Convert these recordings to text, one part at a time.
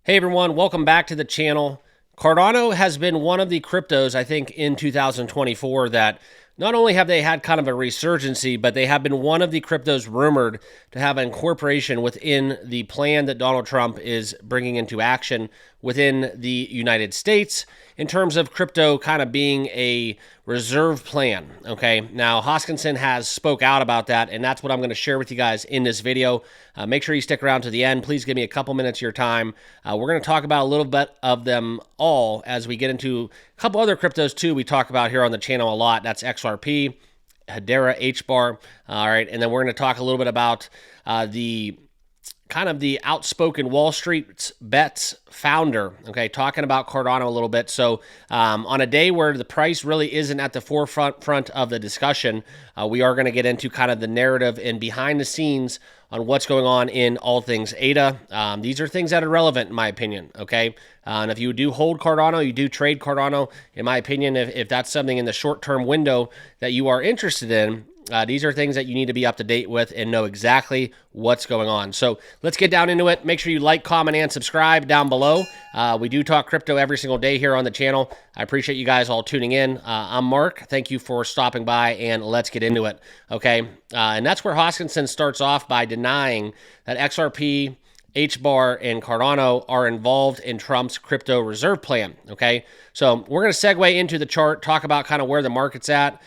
Hey everyone, welcome back to the channel. Cardano has been one of the cryptos, I think, in 2024 that not only have they had kind of a resurgency, but they have been one of the cryptos rumored to have an incorporation within the plan that Donald Trump is bringing into action within the United States in terms of crypto kind of being a reserve plan. Okay, now Hoskinson has spoke out about that, and that's what I'm going to share with you guys in this video. Make sure you stick around to the end. Please give me a couple minutes of your time. We're going to talk about a little bit of them all as we get into a couple other cryptos too we talk about here on the channel a lot. That's XRP, Hedera, HBAR. All right, and then we're going to talk a little bit about the kind of the outspoken Wall Street bets founder, okay, talking about Cardano a little bit. So on a day where the price really isn't at the forefront of the discussion, we are going to get into kind of the narrative and behind the scenes on what's going on in all things ADA. These are things that are relevant in my opinion, okay? And if you do hold Cardano, you do trade Cardano, in my opinion, if that's something in the short-term window that you are interested in, these are things that you need to be up to date with and know exactly what's going on. So let's get down into it. Make sure you like, comment, and subscribe down below. We do talk crypto every single day here on the channel. I appreciate you guys all tuning in. I'm Mark. Thank you for stopping by, and let's get into it. Okay, and that's where Hoskinson starts off by denying that XRP, HBAR, and Cardano are involved in Trump's crypto reserve plan. Okay, so we're going to segue into the chart, talk about kind of where the market's at.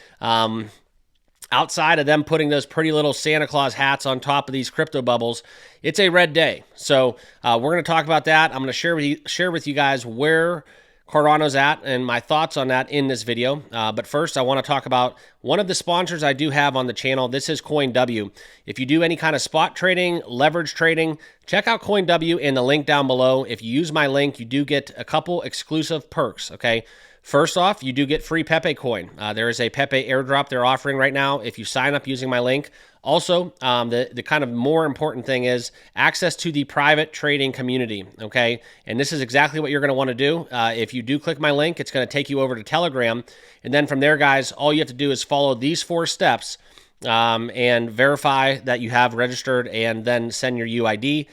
Outside of them putting those pretty little Santa Claus hats on top of these crypto bubbles, it's a red day. So we're going to talk about that. I'm going to share with you guys where Cardano's at and my thoughts on that in this video. But first, I want to talk about one of the sponsors I do have on the channel. This is CoinW. If you do any kind of spot trading, leverage trading, check out CoinW in the link down below. If you use my link, you do get a couple exclusive perks, okay? First off, you do get free Pepe coin. There is a Pepe airdrop they're offering right now if you sign up using my link. Also, the kind of more important thing is access to the private trading community, okay? And this is exactly what you're going to want to do. If you do click my link, it's going to take you over to Telegram. And then from there, guys, all you have to do is follow these 4 steps and verify that you have registered and then send your UID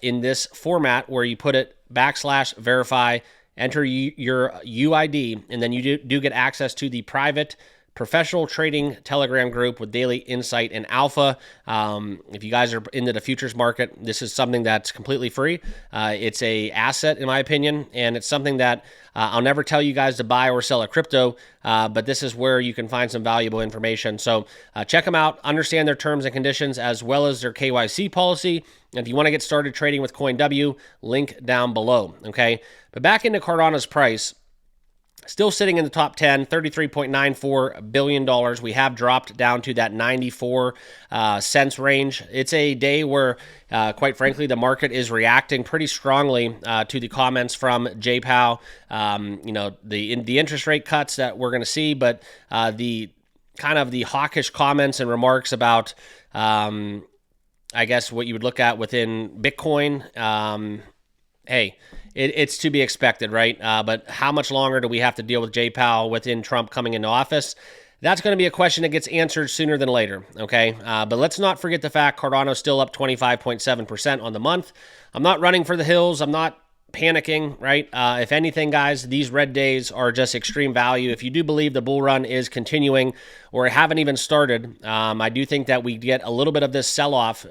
in this format where you put it /verify, enter your UID, and then you do get access to the private professional trading Telegram group with daily insight and alpha. If you guys are into the futures market, this is something that's completely free. It's a asset, in my opinion, and it's something that I'll never tell you guys to buy or sell a crypto, but this is where you can find some valuable information. So check them out, understand their terms and conditions, as well as their KYC policy. And if you want to get started trading with CoinW, link down below, okay? But back into Cardano's price, still sitting in the top 10, $33.94 billion. We have dropped down to that 94 cents range. It's a day where, quite frankly, the market is reacting pretty strongly to the comments from Jay Powell. You know, the interest rate cuts that we're going to see, but the kind of the hawkish comments and remarks about, I guess, what you would look at within Bitcoin. Hey, it's to be expected, right? But how much longer do we have to deal with Jay Powell within Trump coming into office? That's going to be a question that gets answered sooner than later, okay? But let's not forget the fact Cardano's still up 25.7% on the month. I'm not running for the hills. I'm not panicking, right? If anything, guys, these red days are just extreme value. If you do believe the bull run is continuing or haven't even started, I do think that we get a little bit of this sell-off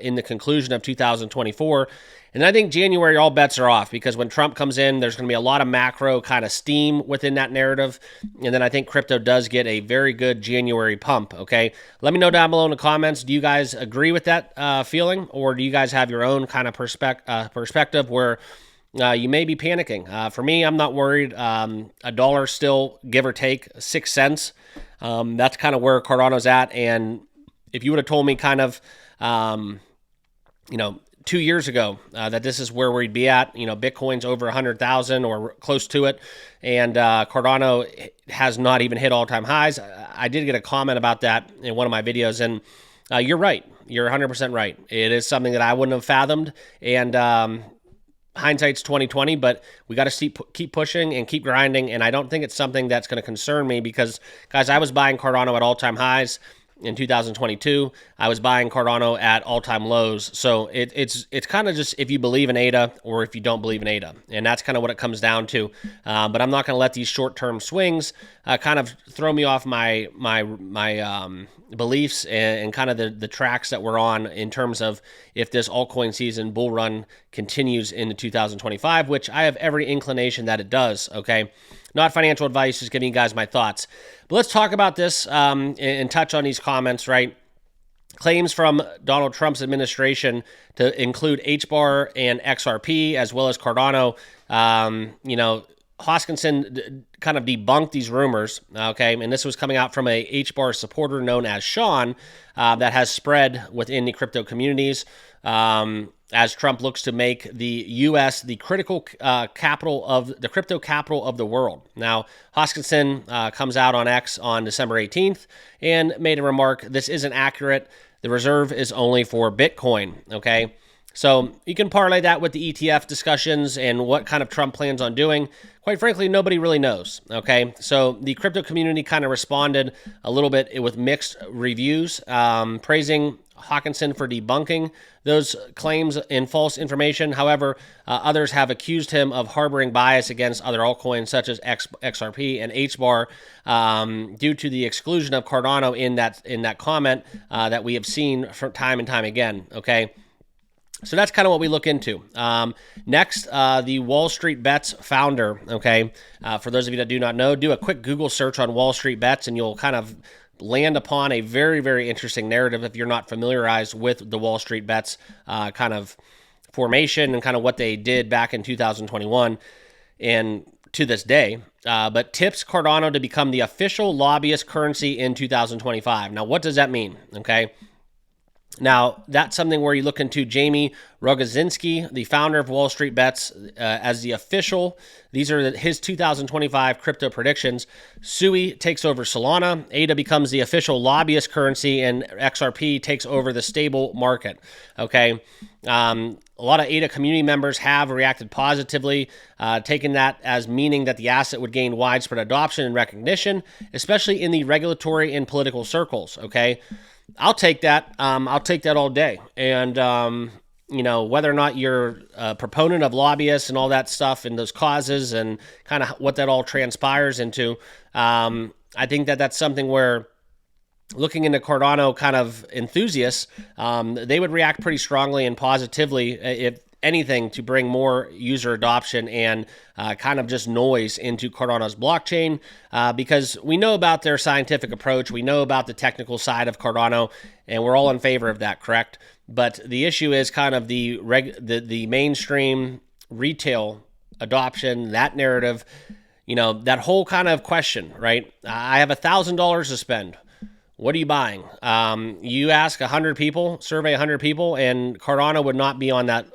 in the conclusion of 2024. And I think January, all bets are off because when Trump comes in, there's going to be a lot of macro kind of steam within that narrative. And then I think crypto does get a very good January pump, okay? Let me know down below in the comments. Do you guys agree with that feeling? Or do you guys have your own kind of perspective where you may be panicking? For me, I'm not worried. A dollar still, give or take, 6 cents. That's kind of where Cardano's at. And if you would have told me kind of, you know, 2 years ago that this is where we'd be at, you know, Bitcoin's over 100,000 or close to it, and Cardano has not even hit all-time highs. I did get a comment about that in one of my videos, and you're right. You're 100% right. It is something that I wouldn't have fathomed, and hindsight's 2020, but we got to keep pushing and keep grinding, and I don't think it's something that's going to concern me because, guys, I was buying Cardano at all-time highs. in 2022, I was buying Cardano at all-time lows. So it's kind of just if you believe in ADA or if you don't believe in ADA, and that's kind of what it comes down to. But I'm not going to let these short-term swings kind of throw me off my beliefs and kind of the tracks that we're on in terms of if this altcoin season bull run continues into 2025, which I have every inclination that it does. Okay, not financial advice, just giving you guys my thoughts. But let's talk about this and touch on these comments, right? Claims from Donald Trump's administration to include HBAR and XRP as well as Cardano. Hoskinson kind of debunked these rumors, okay? And this was coming out from a HBAR supporter known as Sean that has spread within the crypto communities as Trump looks to make the U.S. the critical capital of the crypto capital of the world. Now, Hoskinson comes out on X on December 18th and made a remark, this isn't accurate. The reserve is only for Bitcoin, okay? So you can parlay that with the ETF discussions and what kind of Trump plans on doing. Quite frankly, nobody really knows, okay? So the crypto community kind of responded a little bit with mixed reviews, praising Hoskinson for debunking those claims and false information. However, others have accused him of harboring bias against other altcoins such as XRP and HBAR due to the exclusion of Cardano in that comment that we have seen from time and time again, okay? So that's kind of what we look into. Next, the Wall Street Bets founder, okay? For those of you that do not know, do a quick Google search on Wall Street Bets and you'll kind of land upon a very, very interesting narrative if you're not familiarized with the Wall Street Bets kind of formation and kind of what they did back in 2021 and to this day. But tips Cardano to become the official lobbyist currency in 2025. Now, what does that mean, okay? Now, that's something where you look into Jamie Rogozinski, the founder of Wall Street Bets, as the official. These are his 2025 crypto predictions. Sui takes over Solana. ADA becomes the official lobbyist currency, and XRP takes over the stable market. Okay. A lot of ADA community members have reacted positively, taking that as meaning that the asset would gain widespread adoption and recognition, especially in the regulatory and political circles. Okay. I'll take that. I'll take that all day. And, whether or not you're a proponent of lobbyists and all that stuff and those causes and kind of what that all transpires into, I think that that's something where looking into Cardano kind of enthusiasts, they would react pretty strongly and positively if anything to bring more user adoption and kind of just noise into Cardano's blockchain because we know about their scientific approach. We know about the technical side of Cardano, and we're all in favor of that, correct? But the issue is kind of the mainstream retail adoption, that narrative, that whole kind of question, right? I have $1,000 to spend. What are you buying? You ask 100 people, survey 100 people, and Cardano would not be on that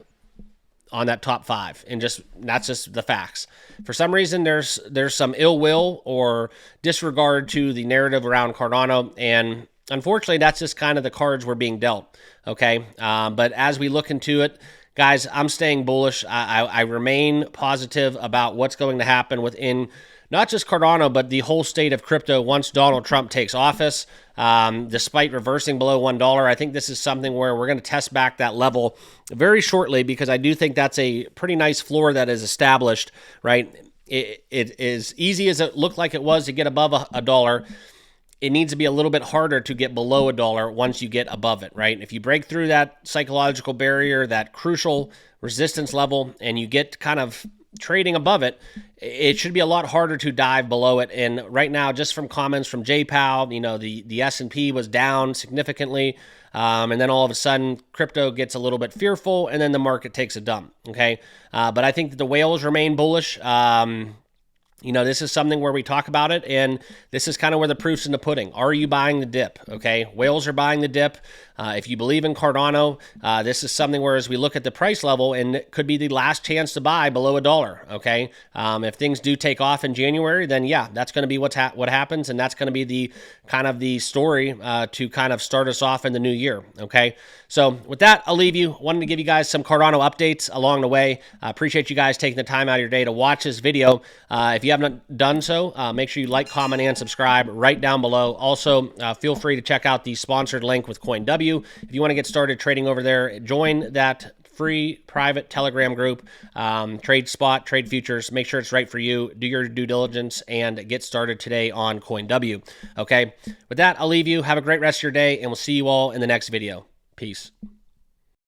top 5, and that's just the facts. For some reason, there's some ill will or disregard to the narrative around Cardano, and unfortunately, that's just kind of the cards we're being dealt. Okay, but as we look into it, guys, I'm staying bullish. I remain positive about what's going to happen within not just Cardano, but the whole state of crypto once Donald Trump takes office. Despite reversing below $1, I think this is something where we're going to test back that level very shortly because I do think that's a pretty nice floor that is established, right? It is easy as it looked like it was to get above a dollar. It needs to be a little bit harder to get below $1 once you get above it, right? If you break through that psychological barrier, that crucial resistance level, and you get kind of trading above it, it should be a lot harder to dive below it. And right now, just from comments from JPOW, the S&P was down significantly. And then all of a sudden, crypto gets a little bit fearful, and then the market takes a dump, okay? But I think that the whales remain bullish. This is something where we talk about it, and this is kind of where the proof's in the pudding. Are you buying the dip? Okay, whales are buying the dip. If you believe in Cardano, this is something where as we look at the price level, and it could be the last chance to buy below $1, okay? If things do take off in January, then yeah, that's going to be what happens, and that's going to be the kind of the story to kind of start us off in the new year, okay? So with that, I'll leave you. Wanted to give you guys some Cardano updates along the way. Appreciate you guys taking the time out of your day to watch this video. If you you have not done so, make sure you like, comment, and subscribe right down below. Also, feel free to check out the sponsored link with CoinW. If you want to get started trading over there, join that free private Telegram group. Trade spot, trade futures. Make sure it's right for you. Do your due diligence and get started today on CoinW. Okay. With that, I'll leave you. Have a great rest of your day, and we'll see you all in the next video. Peace.